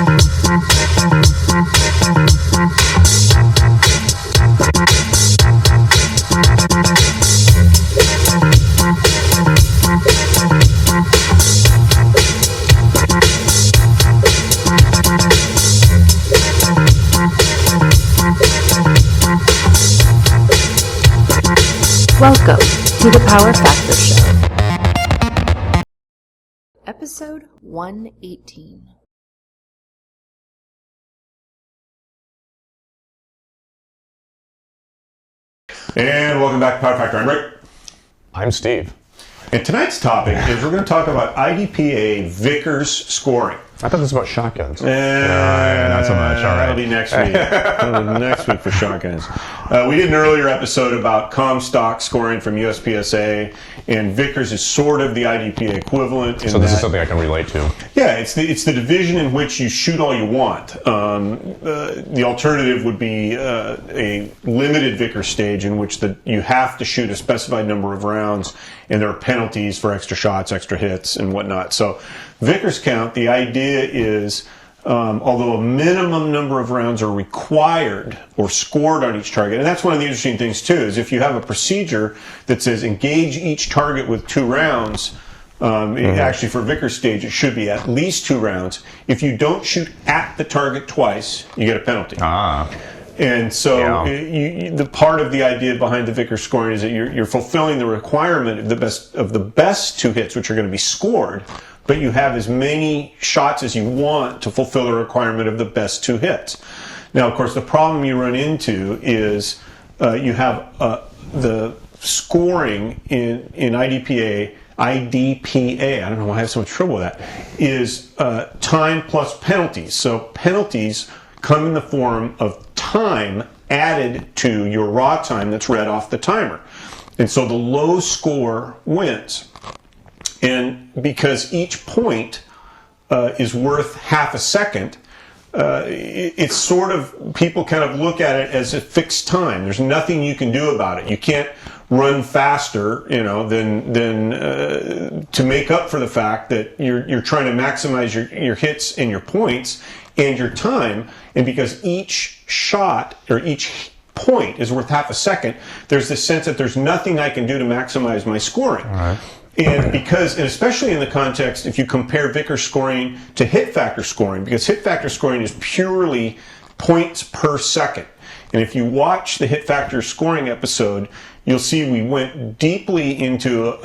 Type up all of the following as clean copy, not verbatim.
Welcome to the Power Factor Show. Episode 118. And welcome back to Power Factor. I'm Rick. I'm Steve. And tonight's topic is we're going to talk about IDPA Vickers Scoring. I thought this was about shotguns. Not so much. All right. That'll be next week. That'll be next week for shotguns. We did an earlier episode about Comstock scoring from USPSA, and Vickers is sort of the IDPA equivalent. So this is something I can relate to. Yeah, it's the division in which you shoot all you want. The alternative would be a limited Vickers stage in which you have to shoot a specified number of rounds, and there are penalties for extra shots, extra hits, and whatnot. So Vickers count, the idea is, although a minimum number of rounds are required or scored on each target, and that's one of the interesting things too, is if you have a procedure that says engage each target with 2 rounds, actually for Vickers stage it should be at least 2 rounds. If you don't shoot at the target twice, you get a penalty. And so the part of the idea behind the Vickers scoring is that you're fulfilling the requirement of the best 2 hits, which are going to be scored, but you have as many shots as you want to fulfill the requirement of the best 2 hits. Now, of course, the problem you run into is you have the scoring in IDPA, I don't know why I have so much trouble with that, is time plus penalties. So penalties come in the form of time added to your raw time that's read off the timer. And so the low score wins. And because each point is worth half a second, it's sort of, people kind of look at it as a fixed time. There's nothing you can do about it. You can't run faster, than to make up for the fact that you're trying to maximize your hits and your points and your time. And because each shot or each point is worth half a second, there's this sense that there's nothing I can do to maximize my scoring. All right. And especially in the context, if you compare Vickers scoring to hit factor scoring, because hit factor scoring is purely points per second. And if you watch the hit factor scoring episode, you'll see we went deeply into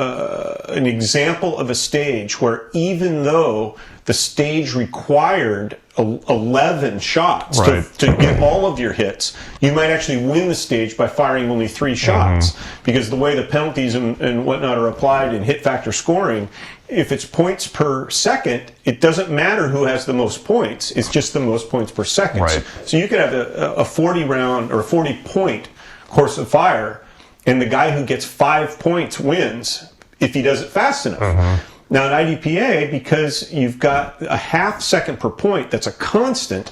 an example of a stage where even though the stage required 11 shots to get all of your hits, you might actually win the stage by firing only 3 shots. Because the way the penalties and whatnot are applied in hit factor scoring, if it's points per second, it doesn't matter who has the most points. It's just the most points per second. Right. So you could have a 40 round or 40 point course of fire, and the guy who gets 5 points wins if he does it fast enough. Now in IDPA, because you've got a half second per point, that's a constant,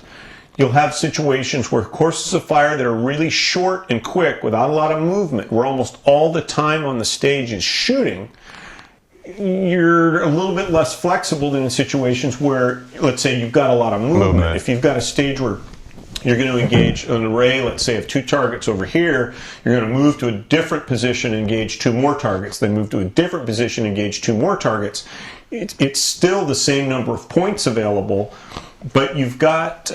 you'll have situations where courses of fire that are really short and quick without a lot of movement, where almost all the time on the stage is shooting. You're a little bit less flexible than in situations where, let's say, you've got a lot of movement. If you've got a stage where you're going to engage an array, let's say, of 2 targets over here, you're going to move to a different position, engage 2 more targets, then move to a different position, engage 2 more targets. It's still the same number of points available, but you've got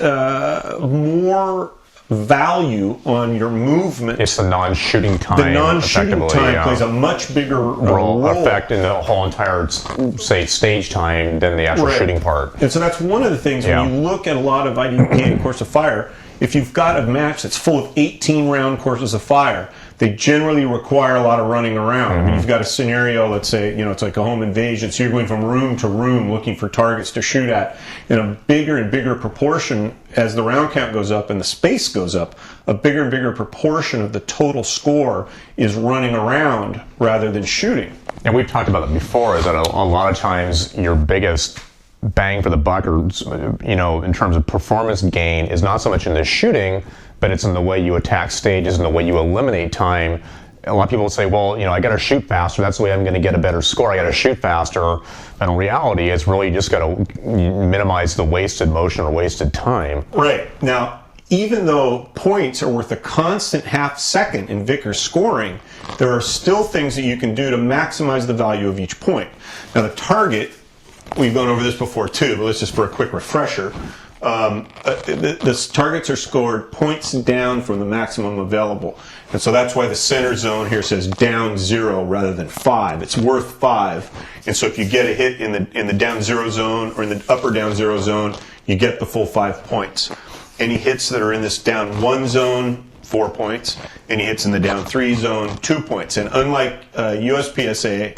more value on your movement. It's the non-shooting time. The non-shooting time plays a much bigger role effect in the whole entire, say, stage time than the actual shooting part. And so that's one of the things when you look at a lot of IDPA course of fire. If you've got a match that's full of 18 round courses of fire, they generally require a lot of running around. I mean, you've got a scenario, let's say, it's like a home invasion, so you're going from room to room looking for targets to shoot at in a bigger and bigger proportion as the round count goes up and the space goes up. A bigger and bigger proportion of the total score is running around rather than shooting. And we've talked about that before, is that a lot of times your biggest bang for the buck, or in terms of performance gain, is not so much in the shooting, but it's in the way you attack stages and the way you eliminate time a lot of people say, well, I got to shoot faster. That's the way I'm going to get a better score. I got to shoot faster. And in reality, it's really just got to minimize the wasted motion or wasted time. Right. Now, even though points are worth a constant half second in Vickers scoring, there are still things that you can do to maximize the value of each point. Now, the target, we've gone over this before too, but let's just for a quick refresher. The targets are scored points down from the maximum available. And so that's why the center zone here says down 0 rather than 5. It's worth 5. And so if you get a hit in the down 0 zone or in the upper down 0 zone, you get the full 5 points. Any hits that are in this down 1 zone, 4 points. Any hits in the down 3 zone, 2 points. And unlike USPSA,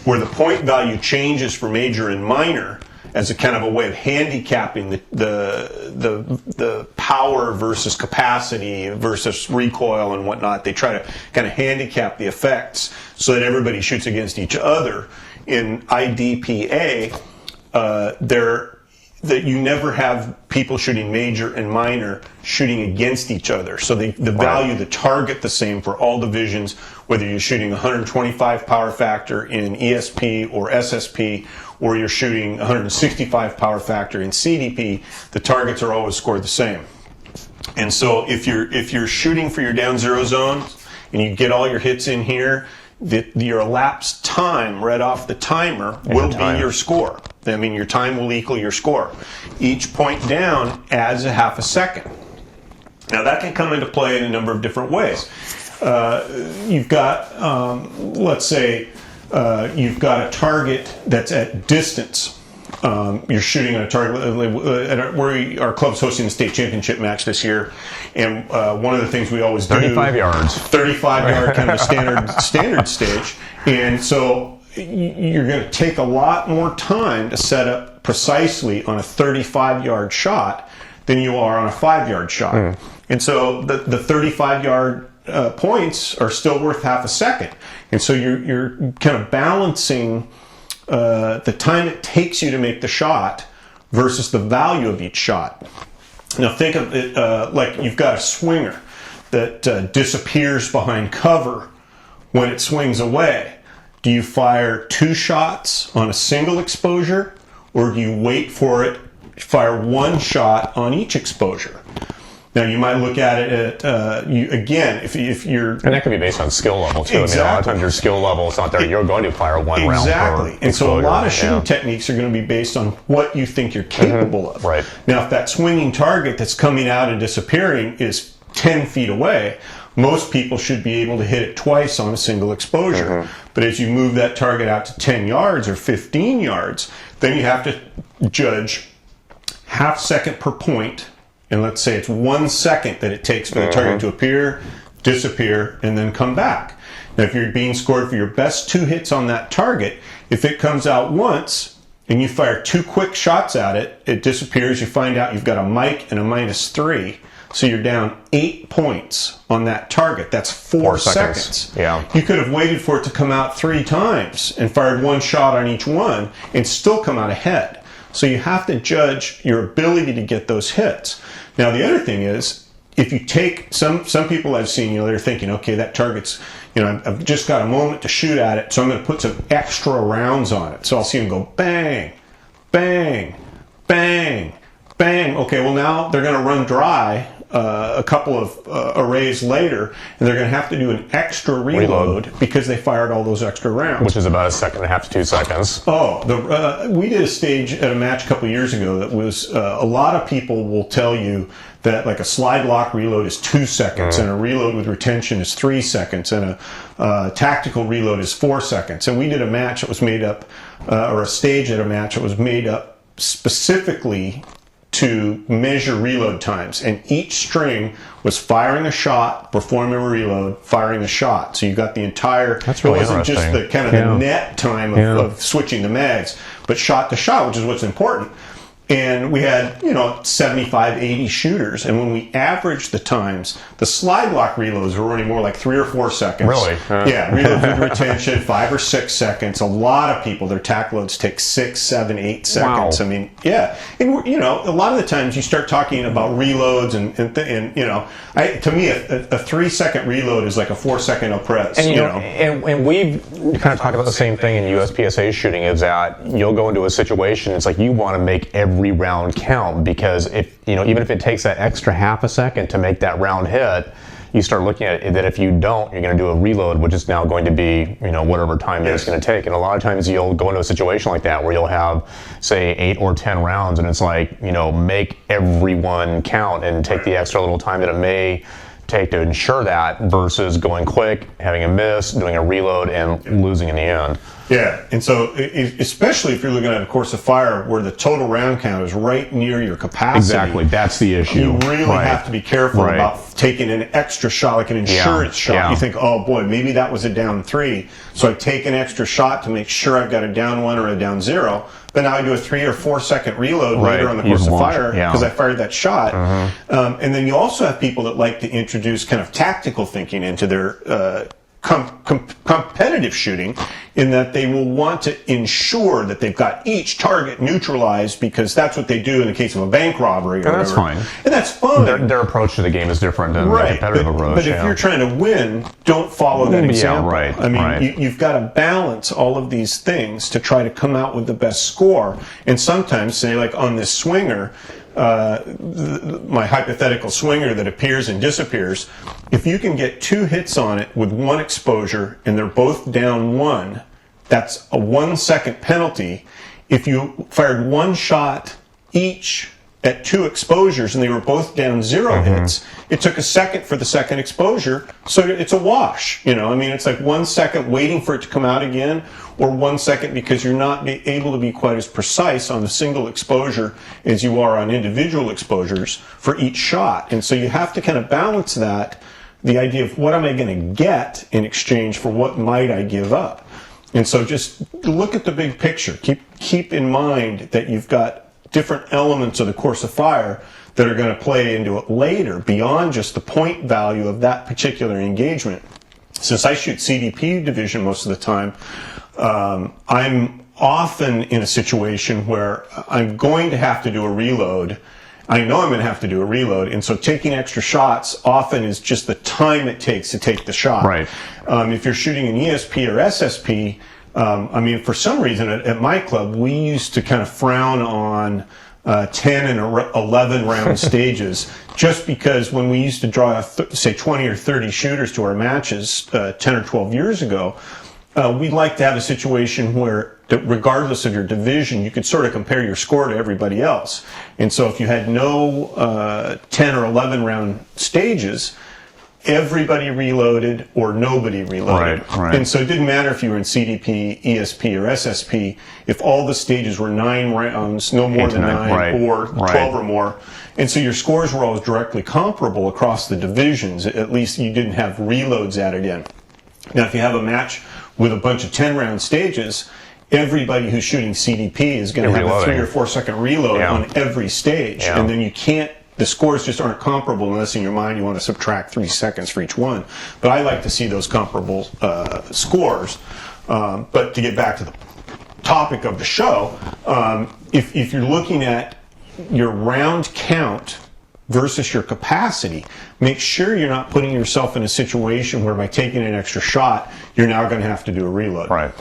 where the point value changes for major and minor as a kind of a way of handicapping the power versus capacity versus recoil and whatnot, they try to kind of handicap the effects so that everybody shoots against each other. In IDPA, that you never have people shooting major and minor shooting against each other. So the value, the target the same for all divisions, whether you're shooting 125 power factor in ESP or SSP, or you're shooting 165 power factor in CDP, the targets are always scored the same. And so if you're shooting for your down 0 zone and you get all your hits in here, your elapsed time right off the timer will be your score. I mean, your time will equal your score. Each point down adds a half a second. Now, that can come into play in a number of different ways. You've got, let's say, you've got a target that's at distance. You're shooting at a target. Our club's hosting the state championship match this year, and one of the things we always do, 35 yards, 35-yard kind of a standard stage, and so you're going to take a lot more time to set up precisely on a 35-yard shot than you are on a 5-yard shot. And so the 35-yard points are still worth half a second. And so you're kind of balancing the time it takes you to make the shot versus the value of each shot. Now think of it like you've got a swinger that disappears behind cover when it swings away. Do you fire 2 shots on a single exposure, or do you wait for it, fire 1 shot on each exposure? Now you might look at it at if you're, and that can be based on skill level too. Exactly. I mean, a lot of times your skill level is not there. You're going to fire 1 round per exactly, and so a lot of shooting techniques are going to be based on what you think you're capable of. Right. Now, if that swinging target that's coming out and disappearing is 10 feet away, most people should be able to hit it twice on a single exposure. But as you move that target out to 10 yards or 15 yards, then you have to judge half second per point. And let's say it's 1 second that it takes for the target to appear, disappear, and then come back. Now, if you're being scored for your best 2 hits on that target, if it comes out once and you fire 2 quick shots at it, it disappears, you find out you've got a mic and a -3. So you're down 8 points on that target. That's 4 seconds. Yeah. You could have waited for it to come out 3 times and fired 1 shot on each one and still come out ahead. So you have to judge your ability to get those hits. Now, the other thing is, if you take some people I've seen, they're thinking, okay, that target's, I've just got a moment to shoot at it, so I'm going to put some extra rounds on it. So I'll see them go bang, bang, bang, bang. Okay, well now they're going to run dry a couple of arrays later, and they're going to have to do an extra reload because they fired all those extra rounds. Which is about 1.5 to 2 seconds. We did a stage at a match a couple of years ago that was, a lot of people will tell you that like a slide lock reload is 2 seconds, and a reload with retention is 3 seconds, and a tactical reload is 4 seconds. And we did a match that was made up, or a stage at a match that was made up specifically to measure reload times, and each string was firing a shot, performing a reload, firing a shot. So you got the entire. That's really interesting. It wasn't just the kind of the net time of switching the mags, but shot to shot, which is what's important. And we had, 75, 80 shooters. And when we averaged the times, the slide lock reloads were running more like 3 or 4 seconds. Really? Yeah, reloads with retention, 5 or 6 seconds. A lot of people, their tack loads take 6, 7, 8 seconds. Wow. I mean, yeah. And, a lot of the times you start talking about reloads and to me, a 3-second reload is like a 4-second oppress. And we've kind of talked about the same thing in USPSA shooting, is that you'll go into a situation, it's like you want to make every round count, because even if it takes that extra half a second to make that round hit, you start looking at it that if you don't, you're going to do a reload, which is now going to be, whatever time that it's going to take. And a lot of times you'll go into a situation like that where you'll have, say, 8 or 10 rounds, and it's like, make everyone count and take the extra little time that it may take to ensure that, versus going quick, having a miss, doing a reload, and losing in the end. Yeah, and so especially if you're looking at a course of fire where the total round count is right near your capacity. Exactly, that's the issue. You really have to be careful about taking an extra shot, like an insurance shot. Yeah. You think, oh boy, maybe that was a down 3, so I take an extra shot to make sure I've got a down 1 or a down 0. But now I do a 3 or 4 second reload later on the course of fire because I fired that shot. And then you also have people that like to introduce kind of tactical thinking into their competitive shooting, in that they will want to ensure that they've got each target neutralized, because that's what they do in the case of a bank robbery or whatever. That's fine. And that's fine. Their approach to the game is different than the competitive approach. But if you're trying to win, don't follow that example. Yeah, right. I mean, you've got to balance all of these things to try to come out with the best score. And sometimes, say like on this swinger, my hypothetical swinger that appears and disappears, if you can get 2 hits on it with 1 exposure and they're both down 1, that's a 1-second penalty. If you fired 1 shot each at 2 exposures and they were both down 0 hits, it took a second for the second exposure, so it's a wash. It's like 1 second waiting for it to come out again, or 1 second because you're not able to be quite as precise on the single exposure as you are on individual exposures for each shot. And so you have to kind of balance that, the idea of what am I going to get in exchange for what might I give up. And so just look at the big picture. Keep in mind that you've got different elements of the course of fire that are going to play into it later, beyond just the point value of that particular engagement. Since I shoot CDP division most of the time, I'm often in a situation where I'm going to have to do a reload. I know I'm going to have to do a reload, and so taking extra shots often is just the time it takes to take the shot. Right. If you're shooting an ESP or SSP, for some reason at my club, we used to kind of frown on 10 and 11 round stages, just because when we used to draw, say, 20 or 30 shooters to our matches 10 or 12 years ago, we'd like to have a situation where, regardless of your division, you could sort of compare your score to everybody else. And so if you had no 10 or 11 round stages, everybody reloaded or nobody reloaded. Right. And so it didn't matter if you were in CDP, ESP, or SSP, if all the stages were 9 rounds, no more than 9, or 12 or more. And so your scores were always directly comparable across the divisions. At least you didn't have reloads added in. Now, if you have a match with a bunch of 10 round stages, everybody who's shooting CDP is going to have a 3 or 4 second reload on every stage. And then you can't, the scores just aren't comparable unless in your mind you want to subtract 3 seconds for each one. But I like to see those comparable scores. But to get back to the topic of the show, if you're looking at your round count versus your capacity, make sure you're not putting yourself in a situation where by taking an extra shot, you're now going to have to do a reload. Right.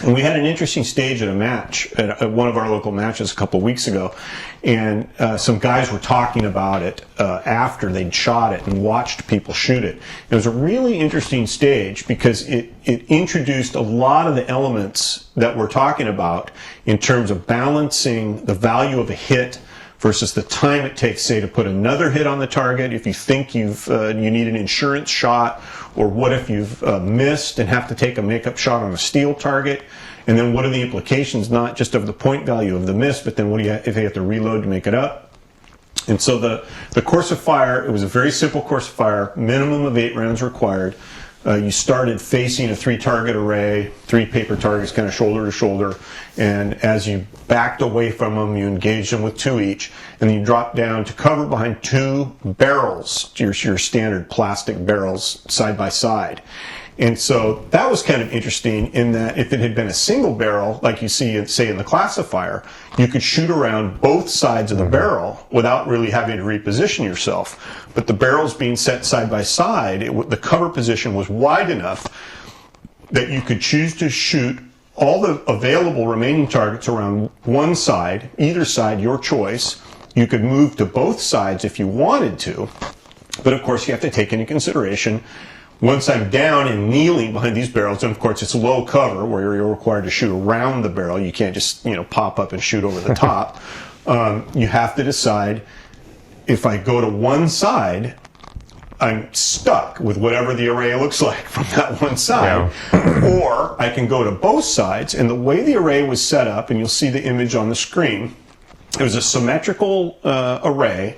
And we had an interesting stage at a match, at one of our local matches a couple of weeks ago, and some guys were talking about it after they'd shot it and watched people shoot it. It was a really interesting stage because it introduced a lot of the elements that we're talking about in terms of balancing the value of a hit versus the time it takes, say, to put another hit on the target if you think you need an insurance shot, or what if you've missed and have to take a makeup shot on a steel target, and then what are the implications not just of the point value of the miss, but then what do you if you have to reload to make it up? And so the course of fire, it was a very simple course of fire, minimum of 8 rounds required. you started facing a 3-target array, 3 paper targets kind of shoulder to shoulder, and as you backed away from them, you engaged them with 2 each, and then you dropped down to cover behind 2 barrels, your standard plastic barrels side by side. And so that was kind of interesting in that if it had been a single barrel, like you see, say, in the classifier, you could shoot around both sides of the barrel without really having to reposition yourself. But the barrels being set side by side, the cover position was wide enough that you could choose to shoot all the available remaining targets around one side, either side, your choice. You could move to both sides if you wanted to. But of course, you have to take into consideration, once I'm down and kneeling behind these barrels, and of course it's low cover where you're required to shoot around the barrel. You can't just, pop up and shoot over the top. You have to decide, if I go to one side, I'm stuck with whatever the array looks like from that one side. Yeah. Or I can go to both sides, and the way the array was set up, and you'll see the image on the screen, it was a symmetrical array.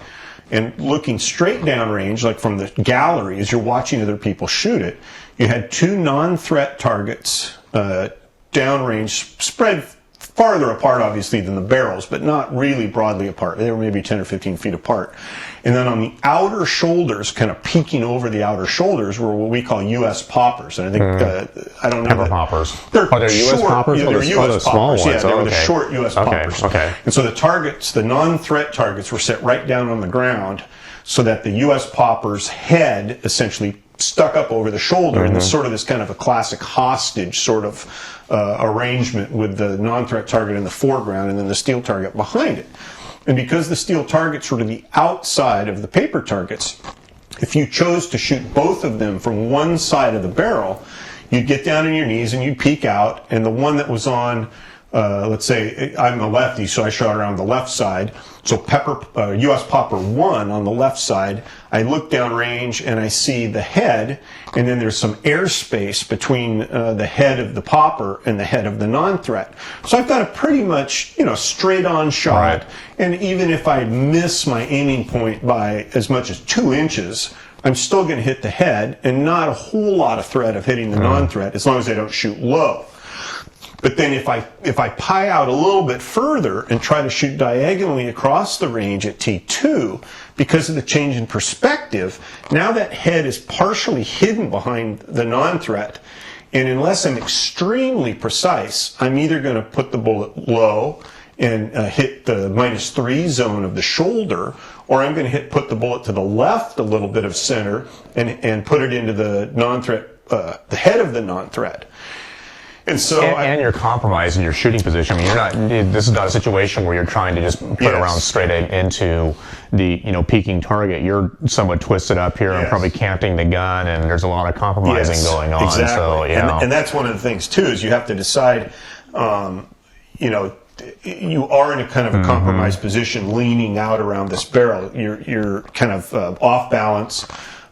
And looking straight downrange, like from the gallery, as you're watching other people shoot it, you had 2 non-threat targets downrange, spread farther apart, obviously, than the barrels, but not really broadly apart. They were maybe 10 or 15 feet apart. And then on the outer shoulders, kind of peeking over the outer shoulders, were what we call U.S. poppers. And I think, I don't know. Pepper poppers. They're U.S. poppers? Yeah, they're U.S. small poppers. ones. Yeah, they were the short U.S. poppers. Okay. And so the targets, the non-threat targets, were set right down on the ground so that the U.S. popper's head essentially stuck up over the shoulder, and it's sort of this kind of a classic hostage sort of arrangement with the non-threat target in the foreground and then the steel target behind it. And because the steel targets were to the outside of the paper targets, if you chose to shoot both of them from one side of the barrel, you'd get down on your knees and you'd peek out, and the one that was on, let's say I'm a lefty, so I shot around the left side. So U.S. Popper 1 on the left side, I look down range and I see the head, and then there's some airspace between the head of the popper and the head of the non-threat. So I've got a pretty much, straight on shot. Right. And even if I miss my aiming point by as much as 2 inches, I'm still going to hit the head, and not a whole lot of threat of hitting the non-threat, as long as I don't shoot low. But then if I pie out a little bit further and try to shoot diagonally across the range at T2, because of the change in perspective, now that head is partially hidden behind the non-threat. And unless I'm extremely precise, I'm either going to put the bullet low and hit the -3 zone of the shoulder, or I'm going to put the bullet to the left a little bit of center and put it into the non-threat, the head of the non-threat. And so, and you're compromising your shooting position. I mean, you're not. This is not a situation where you're trying to just put a round straight into the peaking target. You're somewhat twisted up here and probably canting the gun, and there's a lot of compromising going on. Exactly. So, and that's one of the things too, is you have to decide. You are in a kind of a compromised position, leaning out around this barrel. You're kind of off balance.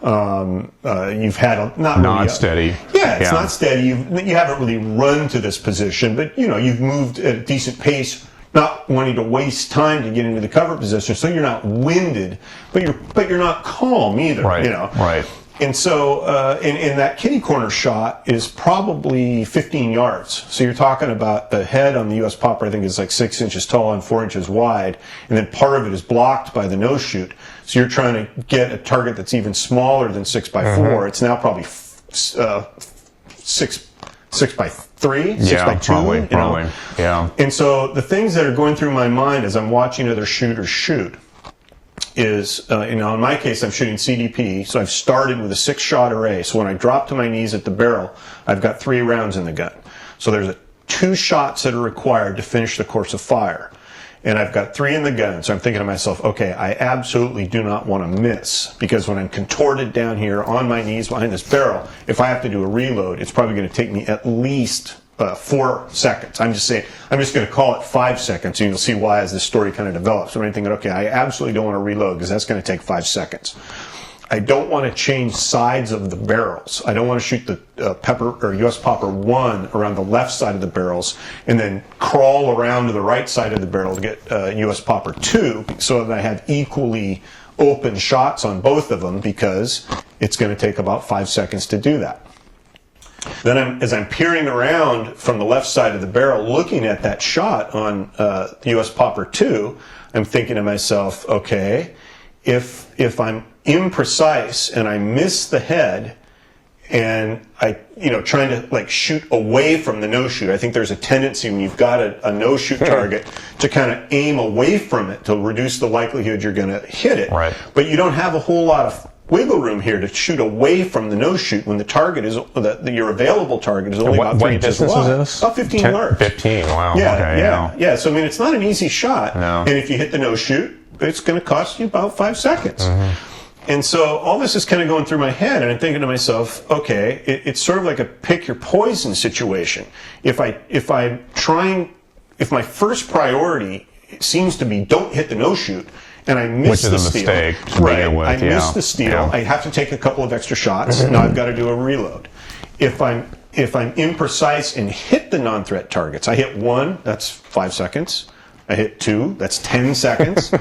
You've had not steady. Yeah, it's not steady. You haven't really run to this position, but you've moved at a decent pace, not wanting to waste time to get into the cover position. So you're not winded, but you're not calm either. Right. Right. And so, and that kitty corner shot is probably 15 yards. So you're talking about the head on the U.S. Popper, I think, is like 6 inches tall and 4 inches wide, and then part of it is blocked by the nose shoot. So you're trying to get a target that's even smaller than 6x4. It's now probably 6x3, 6x2. Probably. Yeah. And so the things that are going through my mind as I'm watching other shooters shoot is, in my case, I'm shooting CDP, so I've started with a 6-shot array. So when I drop to my knees at the barrel, I've got 3 rounds in the gun. So there's 2 shots that are required to finish the course of fire. And I've got 3 in the gun, so I'm thinking to myself, okay, I absolutely do not want to miss, because when I'm contorted down here on my knees behind this barrel, if I have to do a reload, it's probably going to take me at least 4 seconds. I'm just going to call it 5 seconds, and you'll see why as this story kind of develops. So I'm thinking, okay, I absolutely don't want to reload, because that's going to take 5 seconds. I don't want to change sides of the barrels. I don't want to shoot the Pepper or U.S. Popper 1 around the left side of the barrels and then crawl around to the right side of the barrel to get U.S. Popper 2, so that I have equally open shots on both of them, because it's going to take about 5 seconds to do that. Then as I'm peering around from the left side of the barrel, looking at that shot on the US Popper 2, I'm thinking to myself, okay, if I'm imprecise and I miss the head, and I, trying to like shoot away from the no-shoot. I think there's a tendency when you've got a no-shoot target to kind of aim away from it to reduce the likelihood you're going to hit it. Right. But you don't have a whole lot of wiggle room here to shoot away from the no-shoot when the target is, your available target is only about 3 inches wide. What distance is this? About 15 yards. 15, wow. Yeah, Okay, yeah. So, I mean, it's not an easy shot. No. And if you hit the no-shoot, it's going to cost you about 5 seconds. And so all this is kind of going through my head, and I'm thinking to myself, okay, it's sort of like a pick your poison situation. If my first priority seems to be don't hit the no-shoot, and I miss the steal. Which is a mistake to begin with. I miss the steal. I have to take a couple of extra shots. Now I've got to do a reload. If I'm imprecise and hit the non-threat targets, I hit 1, that's 5 seconds. I hit 2, that's 10 seconds.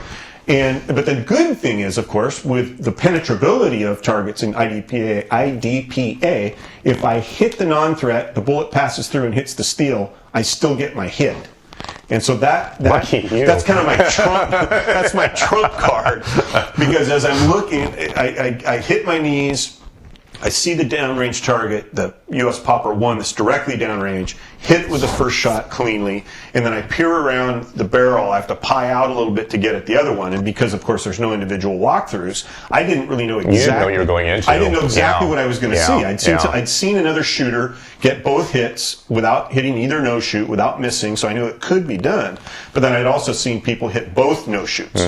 But the good thing is, of course, with the penetrability of targets in IDPA, if I hit the non-threat, the bullet passes through and hits the steal, I still get my hit. And so that's kind of my trump. That's my trump card, because as I'm looking, I hit my knees. I see the downrange target, the US Popper 1 that's directly downrange, hit with the first shot cleanly, and then I peer around the barrel. I have to pie out a little bit to get at the other one, and because, of course, there's no individual walkthroughs, I didn't really know exactly. You didn't know what you were going into. I didn't know exactly what I was going to see. Yeah. I'd seen another shooter get both hits without hitting either no-shoot, without missing, so I knew it could be done. But then I'd also seen people hit both no-shoots.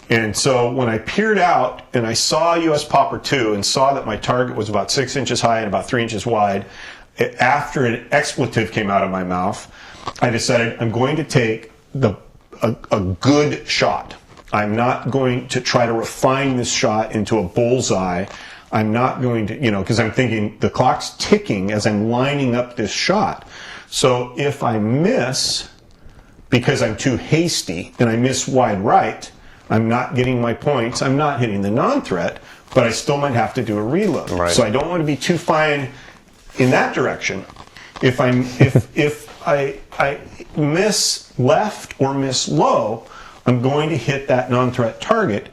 And so when I peered out and I saw US Popper 2 and saw that my target was about 6 inches high and about 3 inches wide, after an expletive came out of my mouth, I decided I'm going to take a good shot. I'm not going to try to refine this shot into a bullseye. I'm not going to, because I'm thinking the clock's ticking as I'm lining up this shot. So if I miss because I'm too hasty and I miss wide right, I'm not getting my points. I'm not hitting the non-threat, but I still might have to do a reload. Right. So I don't want to be too fine in that direction. If I miss left or miss low, I'm going to hit that non-threat target,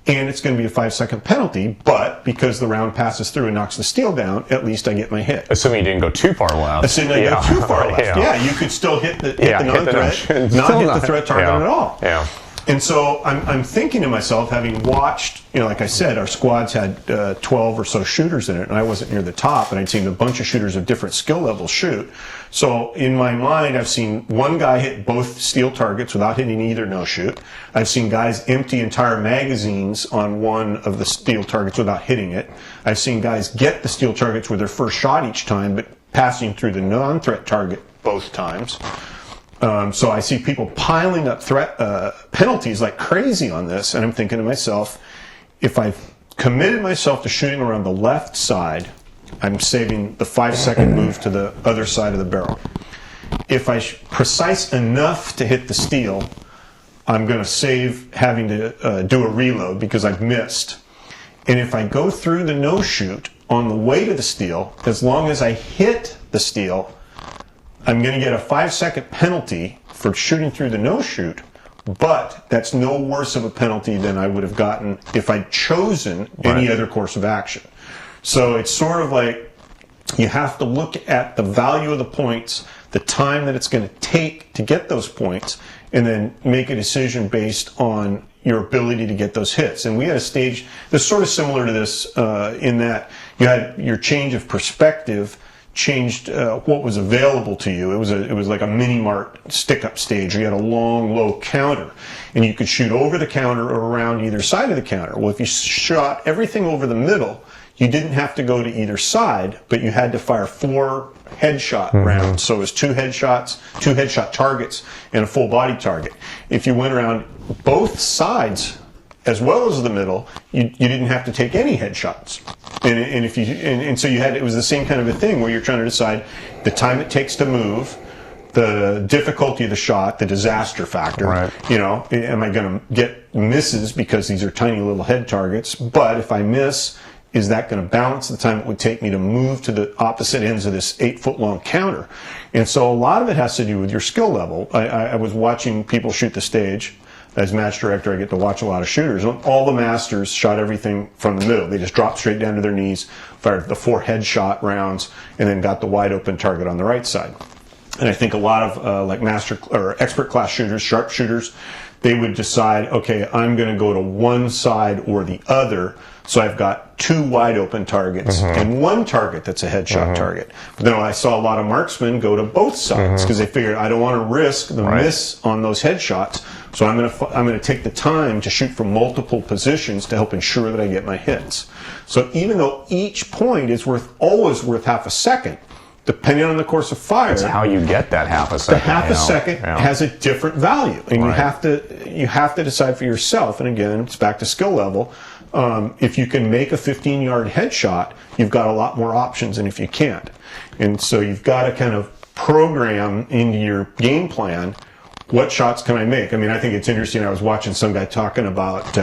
and it's going to be a 5-second penalty. But because the round passes through and knocks the steel down, at least I get my hit. Assuming you didn't go too far left. Assuming I go too far left. Yeah, you could still hit the non-threat, not hit the threat target at all. Yeah. And so I'm thinking to myself, having watched, like I said, our squads had 12 or so shooters in it, and I wasn't near the top, and I'd seen a bunch of shooters of different skill levels shoot. So in my mind, I've seen one guy hit both steel targets without hitting either no-shoot. I've seen guys empty entire magazines on one of the steel targets without hitting it. I've seen guys get the steel targets with their first shot each time, but passing through the non-threat target both times. So I see people piling up penalties like crazy on this, and I'm thinking to myself, if I've committed myself to shooting around the left side, I'm saving the 5-second move to the other side of the barrel. If I'm precise enough to hit the steel, I'm going to save having to do a reload because I've missed. And if I go through the no-shoot on the way to the steel, as long as I hit the steel, I'm going to get a 5-second penalty for shooting through the no-shoot, but that's no worse of a penalty than I would have gotten if I'd chosen any other course of action. So it's sort of like you have to look at the value of the points, the time that it's going to take to get those points, and then make a decision based on your ability to get those hits. And we had a stage that's sort of similar to this in that you had your change of perspective changed what was available to you. It was like a mini-mart stick-up stage. You had a long, low counter, and you could shoot over the counter or around either side of the counter. Well, if you shot everything over the middle, you didn't have to go to either side, but you had to fire 4 headshot rounds. So it was 2 headshot targets, and a full body target. If you went around both sides as well as the middle, you didn't have to take any headshots. And so it was the same kind of a thing where you're trying to decide the time it takes to move, the difficulty of the shot, the disaster factor. Right. Am I going to get misses because these are tiny little head targets? But if I miss, is that going to balance the time it would take me to move to the opposite ends of this 8-foot-long counter? And so a lot of it has to do with your skill level. I was watching people shoot the stage. As match director, I get to watch a lot of shooters. All the masters shot everything from the middle. They just dropped straight down to their knees, fired the 4 headshot rounds, and then got the wide open target on the right side. And I think a lot of like master or expert class shooters, sharpshooters, they would decide, okay, I'm going to go to one side or the other. So I've got 2 wide open targets and 1 target that's a headshot target. But then I saw a lot of marksmen go to both sides because they figured I don't want to risk the miss on those headshots. So I'm going to take the time to shoot from multiple positions to help ensure that I get my hits. So even though each point is always worth half a second, depending on the course of fire, that's how you get that half a second. The half a second has a different value, and you have to decide for yourself. And again, it's back to skill level. If you can make a 15-yard headshot, you've got a lot more options than if you can't. And so you've got to kind of program into your game plan, what shots can I make? I mean, I think it's interesting. I was watching some guy talking about,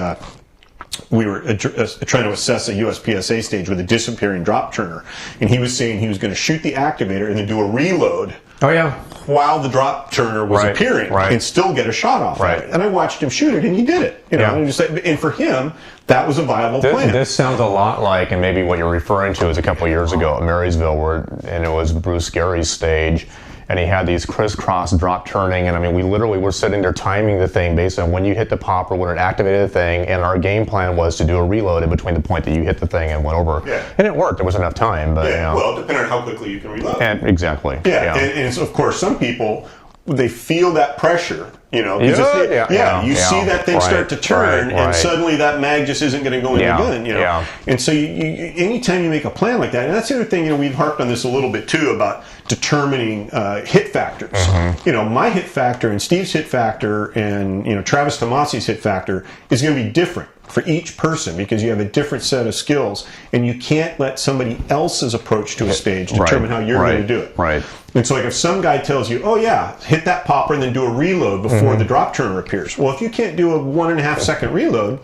we were trying to assess a USPSA stage with a disappearing drop turner. And he was saying he was going to shoot the activator and then do a reload. Oh, yeah. While the drop turner was appearing and still get a shot off of it. And I watched him shoot it, and he did it. You know, and for him, that was a viable plan. This sounds a lot like, and maybe what you're referring to is a couple of years ago at Marysville, and it was Bruce Gary's stage, and he had these crisscross drop turning, and I mean, we literally were sitting there timing the thing based on when you hit the pop or when it activated the thing, and our game plan was to do a reload in between the point that you hit the thing and went over. And it worked. There was enough time, but well, depending on how quickly you can reload. And exactly. And so, of course, some people, they feel that pressure, you know. You see that thing start to turn, and suddenly that mag just isn't going to go in the gun, you know. And so, anytime you make a plan like that, and that's the other thing, you know, we've harped on this a little bit too about determining hit factors. You know, my hit factor and Steve's hit factor and, you know, Travis Tomasi's hit factor is going to be different for each person because you have a different set of skills, and you can't let somebody else's approach to a stage determine how you're going to do it. And so, like, if some guy tells you, oh yeah, hit that popper and then do a reload before the drop turner appears. Well, if you can't do a 1.5 second reload,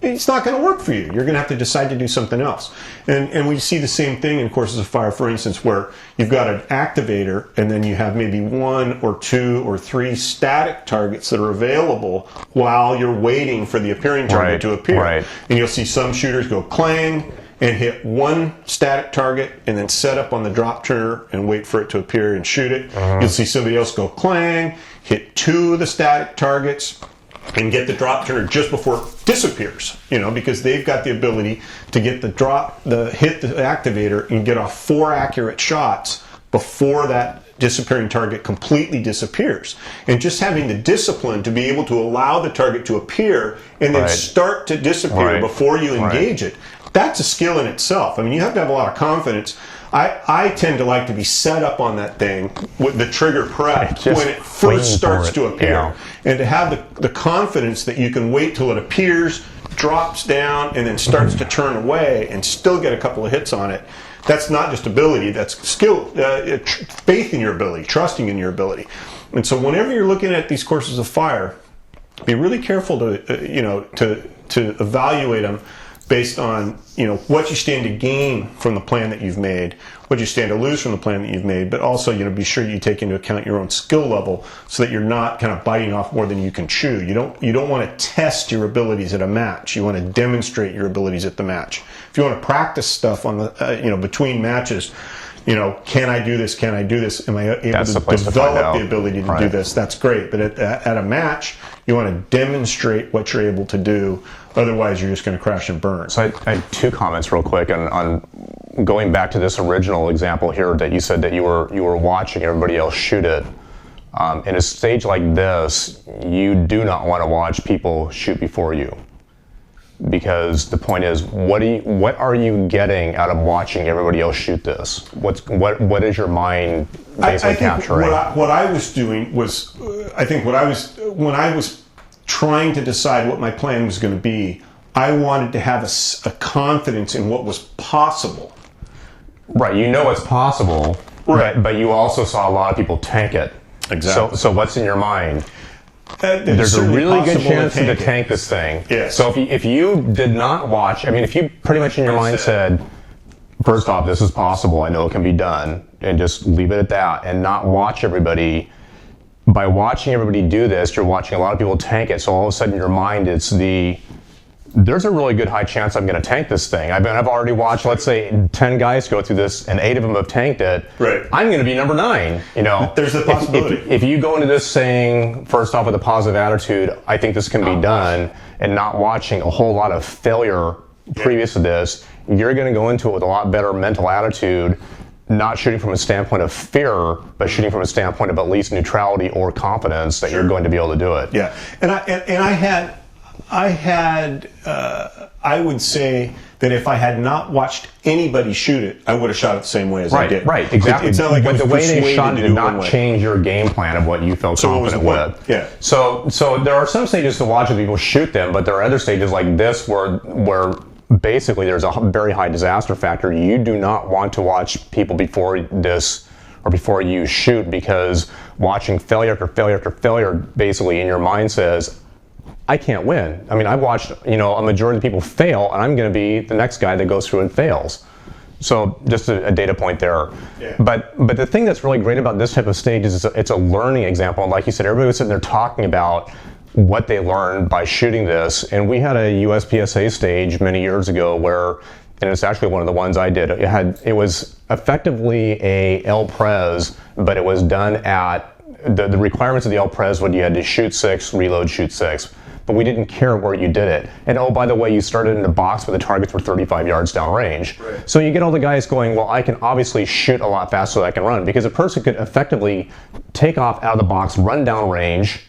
it's not going to work for you. You're going to have to decide to do something else. And we see the same thing in courses of fire, for instance, where you've got an activator and then you have maybe 1 or 2 or 3 static targets that are available while you're waiting for the appearing target to appear. And you'll see some shooters go clang and hit 1 static target and then set up on the drop turner and wait for it to appear and shoot it. You'll see somebody else go clang, hit 2 of the static targets, and get the drop turner just before it disappears, you know, because they've got the ability to get hit the activator and get off 4 accurate shots before that disappearing target completely disappears. And just having the discipline to be able to allow the target to appear and then start to disappear before you engage it, that's a skill in itself. I mean, you have to have a lot of confidence. I tend to like to be set up on that thing with the trigger prepped when it first starts to appear. And to have the confidence that you can wait till it appears, drops down, and then starts to turn away and still get a couple of hits on it. That's not just ability, that's skill, faith in your ability, trusting in your ability. And so whenever you're looking at these courses of fire, be really careful to evaluate them based on, you know, what you stand to gain from the plan that you've made, what you stand to lose from the plan that you've made, but also, you know, be sure you take into account your own skill level so that you're not kind of biting off more than you can chew. You don't want to test your abilities at a match. You want to demonstrate your abilities at the match. If you want to practice stuff on the between matches, you know, can I do this? Can I do this? Am I able to develop the ability to do this? That's great. But at a match, you want to demonstrate what you're able to do. Otherwise, you're just going to crash and burn. So I had 2 comments real quick on going back to this original example here that you said that you were watching everybody else shoot it. In a stage like this, you do not want to watch people shoot before you. Because the point is, what are you getting out of watching everybody else shoot this? What is your mind basically capturing? What I was doing was, when I was trying to decide what my plan was going to be, I wanted to have a confidence in what was possible. Right, you know it's possible, but you also saw a lot of people tank it. Exactly. So what's in your mind? there's a really good chance to tank this thing. Yes. So if you did not watch, I mean, if you pretty much in your mind said, first off, this is possible, I know it can be done, and just leave it at that, and not watch everybody. By watching everybody do this, you're watching a lot of people tank it, so all of a sudden in your mind it's there's a really good high chance I'm going to tank this thing. I've already watched, let's say, 10 guys go through this, and 8 of them have tanked it. Right. I'm going to be number 9. There's the possibility. If you go into this saying, first off, with a positive attitude, I think this can be done, and not watching a whole lot of failure previous to this, you're going to go into it with a lot better mental attitude, not shooting from a standpoint of fear, but shooting from a standpoint of at least neutrality or confidence that you're going to be able to do it. Yeah, and I would say that if I had not watched anybody shoot it, I would have shot it the same way as I did. Right, exactly. It's not like but the way they shot it did not way. change your game plan of what you felt confident with. Yeah. So there are some stages to watch people shoot them, but there are other stages like this where basically there's a very high disaster factor. You do not want to watch people before this or before you shoot, because watching failure after failure after failure basically in your mind says, I can't win. I mean, I've watched, a majority of people fail, and I'm going to be the next guy that goes through and fails. So just a data point there. Yeah. But the thing that's really great about this type of stage is it's a learning example. And like you said, everybody was sitting there talking about what they learned by shooting this. And we had a USPSA stage many years ago where, and it's actually one of the ones I did. It was effectively a LPRES, but it was done at the requirements of the LPRES when you had to shoot 6, reload, shoot 6. But we didn't care where you did it. And oh, by the way, you started in a box where the targets were 35 yards downrange. Right. So you get all the guys going, well, I can obviously shoot a lot faster than I can run, because a person could effectively take off out of the box, run downrange,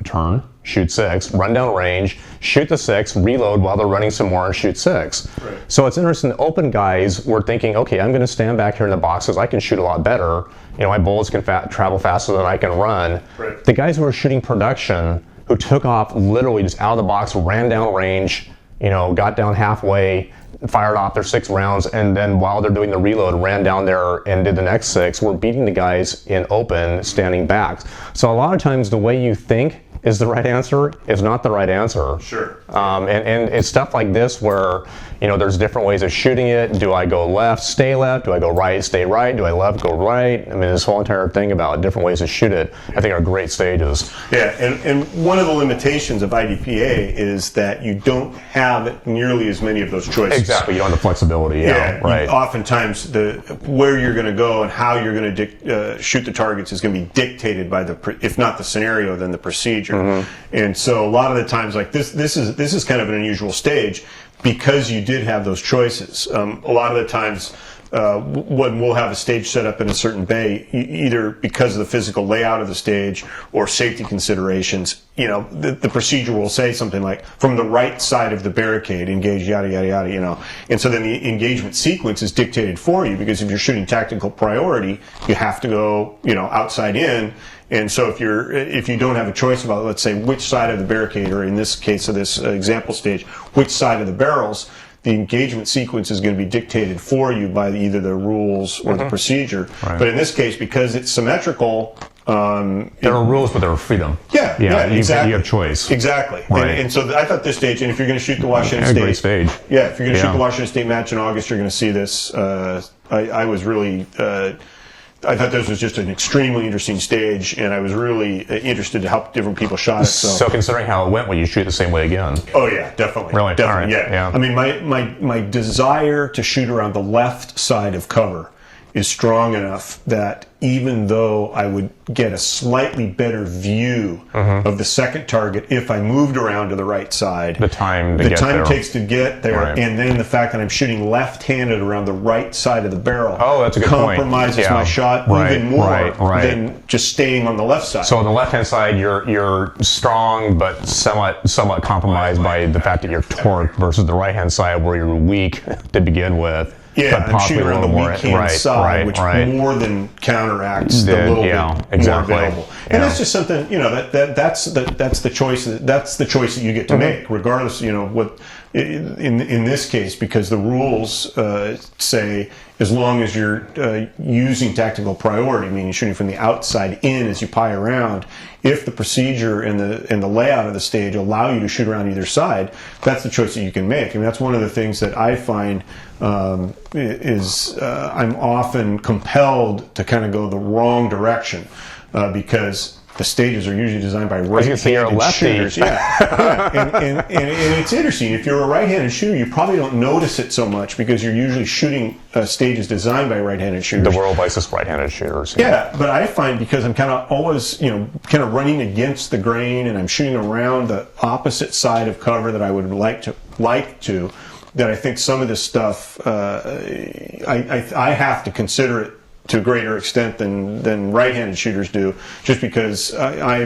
turn, shoot 6, run downrange, shoot the 6, reload while they're running some more and shoot 6. Right. So it's interesting, the open guys were thinking, okay, I'm going to stand back here in the boxes, I can shoot a lot better. My bullets can travel faster than I can run. Right. The guys who were shooting production, who took off literally just out of the box, ran down range, got down halfway, fired off their 6 rounds, and then while they're doing the reload, ran down there and did the next 6. We're beating the guys in open, standing back. So a lot of times the way you think is the right answer is not the right answer. Sure. And it's stuff like this where, there's different ways of shooting it. Do I go left, stay left? Do I go right, stay right? Do I left, go right? I mean, this whole entire thing about different ways to shoot it, I think are great stages. Yeah, and one of the limitations of IDPA is that you don't have nearly as many of those choices. Exactly, you don't have the flexibility. Yeah, right. Oftentimes, where you're going to go and how you're going to shoot the targets is going to be dictated by if not the scenario, then the procedure. Mm-hmm. And so a lot of the times, like this is kind of an unusual stage because you did have those choices. A lot of the times, when we'll have a stage set up in a certain bay, either because of the physical layout of the stage or safety considerations, the procedure will say something like, from the right side of the barricade, engage, yada, yada, yada, And so then the engagement sequence is dictated for you, because if you're shooting tactical priority, you have to go, outside in. And so if you don't have a choice about, let's say, which side of the barricade, or in this case of this example stage, which side of the barrels, the engagement sequence is going to be dictated for you by either the rules or the procedure. Right. But in this case, because it's symmetrical, there are rules, but there are freedom. Yeah, exactly. You have choice. Exactly. Right. And so I thought this stage, and if you're going to shoot the Washington State, great stage. Yeah, if you're going to shoot the Washington State match in August, you're going to see this. I was really. I thought this was just an extremely interesting stage, and I was really interested to help different people shot it. So considering how it went, will you shoot the same way again? Oh yeah, definitely. Really? Definitely, All right. yeah. I mean, my desire to shoot around the left side of cover is strong enough that even though I would get a slightly better view of the second target if I moved around to the right side, the time it takes to get there, right. And then the fact that I'm shooting left-handed around the right side of the barrel, that's a good point. Compromises my shot even more than just staying on the left side. So on the left-hand side, you're strong but somewhat compromised by the fact that you're torqued, versus the right-hand side where you're weak to begin with. Yeah, I'm shooting around the weak hand side, which more than counteracts the little bit more available. And that's just something, that's the choice. That's the choice that you get to make, regardless. in this case, because the rules say as long as you're using tactical priority, meaning shooting from the outside in as you pie around, if the procedure and the layout of the stage allow you to shoot around either side, that's the choice that you can make. I mean, that's one of the things that I find I'm often compelled to kind of go the wrong direction because the stages are usually designed by right-handed shooters. Yeah. And it's interesting. If you're a right-handed shooter, you probably don't notice it so much because you're usually shooting stages designed by right-handed shooters. The world likes right-handed shooters. Yeah, but I find because I'm kind of always, kind of running against the grain, and I'm shooting around the opposite side of cover that I would like to, that I think some of this stuff I have to consider it to a greater extent than right-handed shooters do, just because I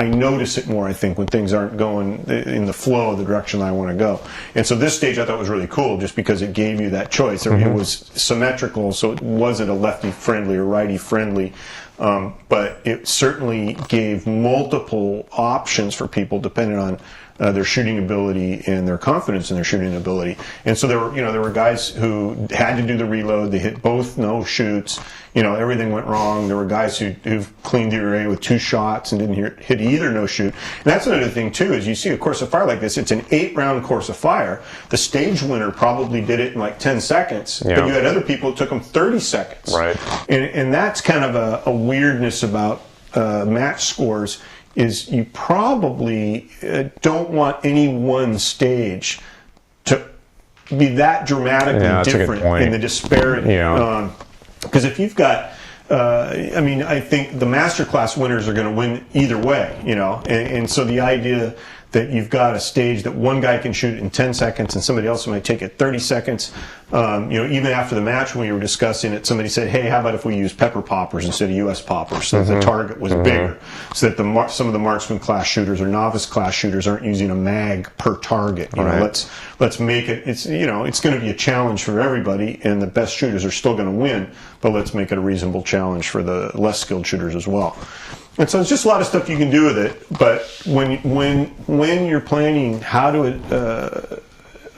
notice it more, I think, when things aren't going in the flow of the direction I want to go. And so this stage I thought was really cool just because it gave you that choice. It was symmetrical, so it wasn't a lefty-friendly or righty-friendly, but it certainly gave multiple options for people depending on their shooting ability and their confidence in their shooting ability. And so there were guys who had to do the reload. They hit both no shoots. Everything went wrong. There were guys who cleaned the array with 2 shots and didn't hit either no shoot. And that's another thing too, is you see a course of fire like this, it's an 8-round course of fire. The stage winner probably did it in like 10 seconds, but you had other people, it took them 30 seconds. Right. And that's kind of a weirdness about match scores, is you probably don't want any one stage to be that dramatically different in the disparity. Because if you've got, I think the masterclass winners are going to win either way, and so the idea that you've got a stage that one guy can shoot in 10 seconds and somebody else might take it 30 seconds. Even after the match when we were discussing it, somebody said, hey, how about if we use pepper poppers instead of U.S. poppers, so that the target was bigger, so that some of the marksman class shooters or novice class shooters aren't using a mag per target. Let's make it, it's going to be a challenge for everybody, and the best shooters are still going to win, but let's make it a reasonable challenge for the less skilled shooters as well. And so it's just a lot of stuff you can do with it, but when you're planning how to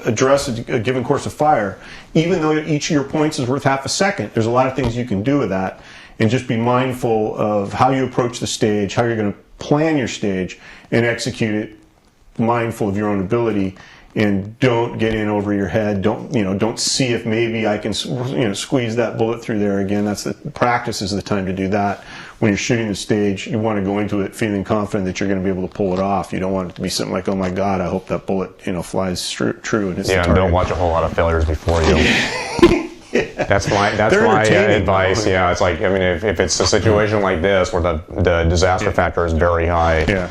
address a given course of fire, even though each of your points is worth half a second, there's a lot of things you can do with that, and just be mindful of how you approach the stage, how you're going to plan your stage, and execute it mindful of your own ability. And don't get in over your head. Don't see if maybe I can, squeeze that bullet through there again. Practice is the time to do that. When you're shooting the stage, you want to go into it feeling confident that you're going to be able to pull it off. You don't want it to be something like, oh my God, I hope that bullet, flies true and hits the target. Don't watch a whole lot of failures before you. That's my advice. Yeah, it's like, if it's a situation like this where the disaster factor is very high.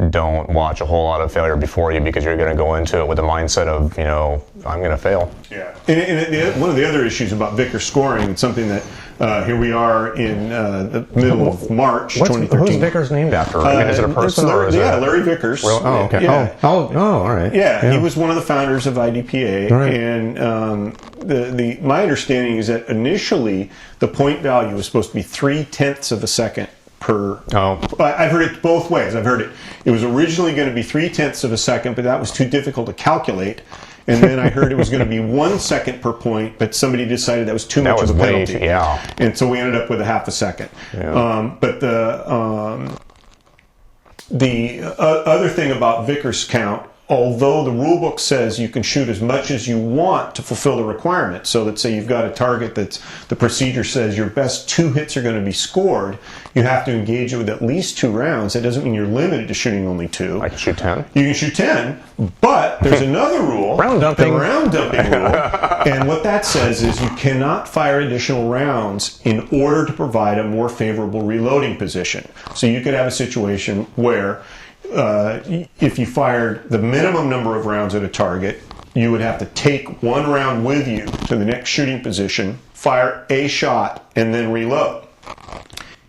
Don't watch a whole lot of failure before you, because you're going to go into it with the mindset of, I'm going to fail. Yeah. And one of the other issues about Vickers scoring, it's something that here we are in the middle of March 2013. Who's Vickers named after? Is it a person? Larry Vickers. Well, oh, okay. Yeah. All right. Yeah, he was one of the founders of IDPA. Right. And my understanding is that initially the point value was supposed to be 0.3 of a second per. I've heard it both ways. I've heard it was originally going to be 0.3 of a second, but that was too difficult to calculate. And then I heard it was going to be 1 second per point, but somebody decided that was too much of a penalty. And so we ended up with a half a second. But the other thing about Vickers count, although the rule book says you can shoot as much as you want to fulfill the requirement, so let's say you've got a target that's the procedure says your best 2 hits are going to be scored, you have to engage it with at least 2 rounds. That doesn't mean you're limited to shooting only 2. I can shoot 10. You can shoot 10, but there's another rule, round dumping. The round dumping rule, and what that says is you cannot fire additional rounds in order to provide a more favorable reloading position. So you could have a situation where if you fired the minimum number of rounds at a target, you would have to take 1 round with you to the next shooting position, fire a shot, and then reload.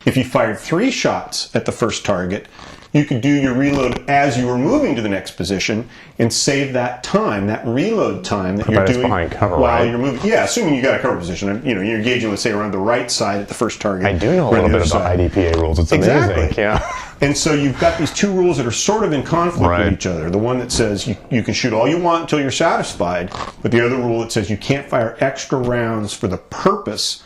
If you fired 3 shots at the first target, you could do your reload as you were moving to the next position and save that time, that reload time that you're doing behind cover, while you're moving. Yeah, assuming you got a cover position. You're engaging, let's say, around the right side at the first target. I do know a little bit about IDPA rules. It's amazing. Exactly. Yeah. And so you've got these two rules that are sort of in conflict with each other. The one that says you can shoot all you want until you're satisfied, but the other rule that says you can't fire extra rounds for the purpose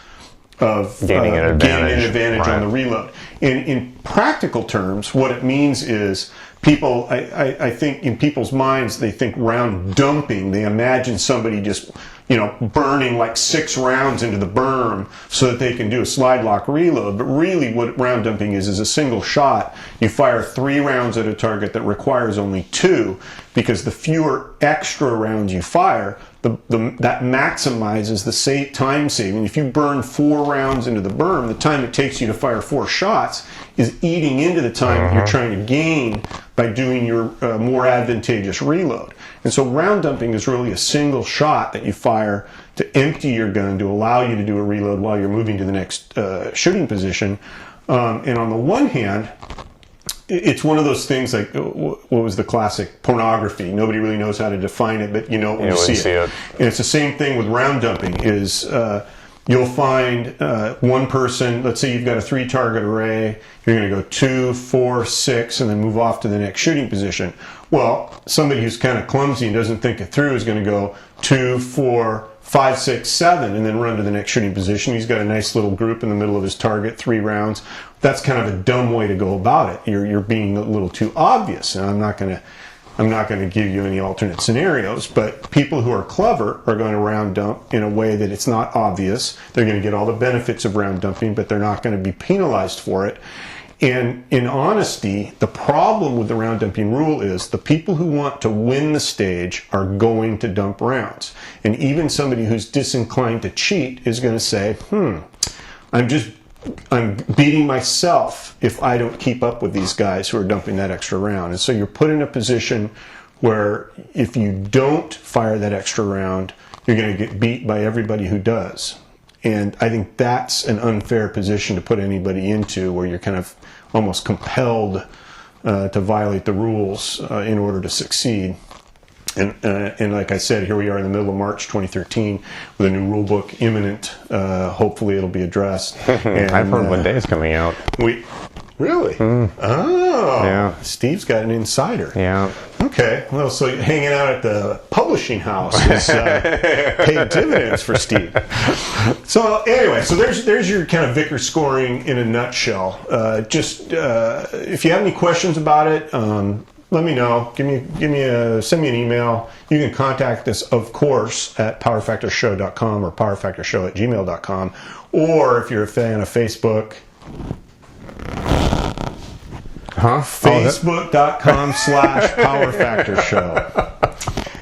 of gaining an advantage on the reload. In practical terms, what it means is people, I think in people's minds, they think round dumping. They imagine somebody just, burning like 6 rounds into the berm so that they can do a slide lock reload. But really what round dumping is a single shot. You fire 3 rounds at a target that requires only 2, because the fewer extra rounds you fire, that maximizes the time saving. If you burn 4 rounds into the berm, the time it takes you to fire 4 shots is eating into the time that you're trying to gain by doing your more advantageous reload. And so round dumping is really a single shot that you fire to empty your gun to allow you to do a reload while you're moving to the next shooting position. And on the one hand, it's one of those things like, what was the classic? Pornography. Nobody really knows how to define it, but you know it when you see it. And it's the same thing with round dumping. You'll find one person, let's say you've got a 3-target array, you're going to go 2, 4, 6, and then move off to the next shooting position. Well, somebody who's kind of clumsy and doesn't think it through is going to go 2, 4, 5, 6, 7, and then run to the next shooting position. He's got a nice little group in the middle of his target, 3 rounds. That's kind of a dumb way to go about it. You're being a little too obvious, and I'm not going to give you any alternate scenarios, but people who are clever are going to round dump in a way that it's not obvious. They're going to get all the benefits of round dumping, but they're not going to be penalized for it. And in honesty, the problem with the round dumping rule is the people who want to win the stage are going to dump rounds. And even somebody who's disinclined to cheat is going to say, I'm beating myself if I don't keep up with these guys who are dumping that extra round. And so you're put in a position where if you don't fire that extra round, you're going to get beat by everybody who does. And I think that's an unfair position to put anybody into, where you're kind of almost compelled to violate the rules in order to succeed. And like I said, here we are in the middle of March 2013 with a new rule book imminent. Hopefully it'll be addressed. And, I've heard one day it's coming out. Really? Oh, yeah. Steve's got an insider. Yeah. Okay. Well, so hanging out at the publishing house is paid dividends for Steve. So anyway, so there's your kind of Vickers scoring in a nutshell. If you have any questions about it, let me know. Send me an email. You can contact us, of course, at powerfactorshow.com or powerfactorshow@gmail.com. Or if you're a fan of Facebook, Facebook.com/powerfactorshow.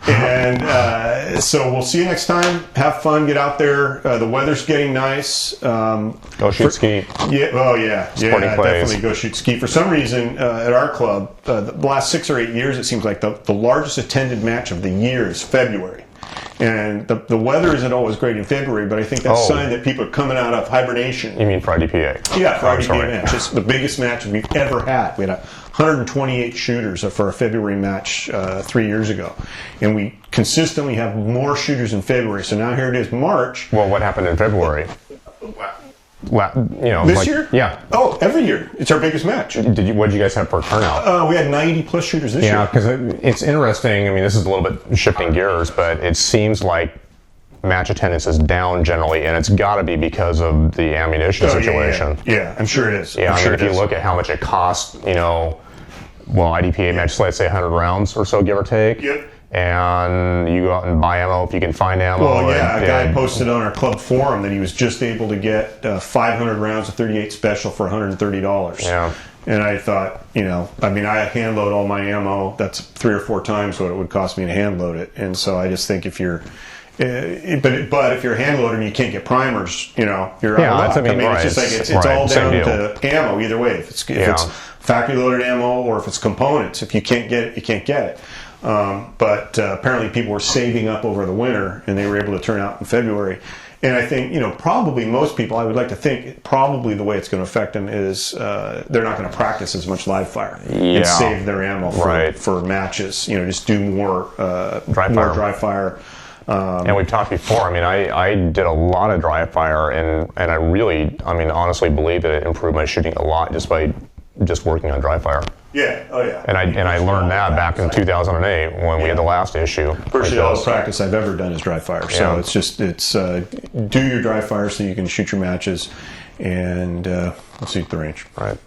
And so we'll see you next time. Have fun. Get out there. The weather's getting nice. Go shoot ski. Yeah. Oh, yeah. Sporting Definitely go shoot ski. For some reason, at our club, the last 6 or 8 years, it seems like the largest attended match of the year is February. And the weather isn't always great in February, but I think that's a sign that people are coming out of hibernation. You mean for IDPA? Yeah, for IDPA match. It's the biggest match we've ever had. We had 128 shooters for a February match 3 years ago. And we consistently have more shooters in February. So now here it is, March. Well, what happened in February? This year? Yeah. Oh, every year. It's our biggest match. What did you guys have for turnout? We had 90 plus shooters this year. Yeah, because it's interesting. I mean, this is a little bit shifting gears, but it seems like match attendance is down generally, and it's got to be because of the ammunition situation. Yeah, I'm sure it is. Yeah, if you look at how much it costs, IDPA match, let's say 100 rounds or so, give or take. Yep. And you go out and buy ammo if you can find ammo. Well, yeah, a guy posted on our club forum that he was just able to get 500 rounds of 38 special for $130. Yeah. And I thought, I hand load all my ammo. That's 3 or 4 times what it would cost me to hand load it. And so I just think if you're, but if you're a hand loader and you can't get primers, you're out of luck. It's just like it's all down to ammo either way. If it's factory loaded ammo or if it's components, if you can't get it, you can't get it. But apparently people were saving up over the winter and they were able to turn out in February. And I think, probably most people, I would like to think, probably the way it's going to affect them is they're not going to practice as much live fire and save their ammo for matches. Just do more dry fire. And we've talked before. I mean, I did a lot of dry fire, and I really, honestly believe that it improved my shooting a lot just by just working on dry fire. Yeah, oh yeah. And I learned that back in 2008 when we had the last issue. Virtually all the practice I've ever done is dry fire. So Yeah. do your dry fire so you can shoot your matches, and we'll see you at the range. Right.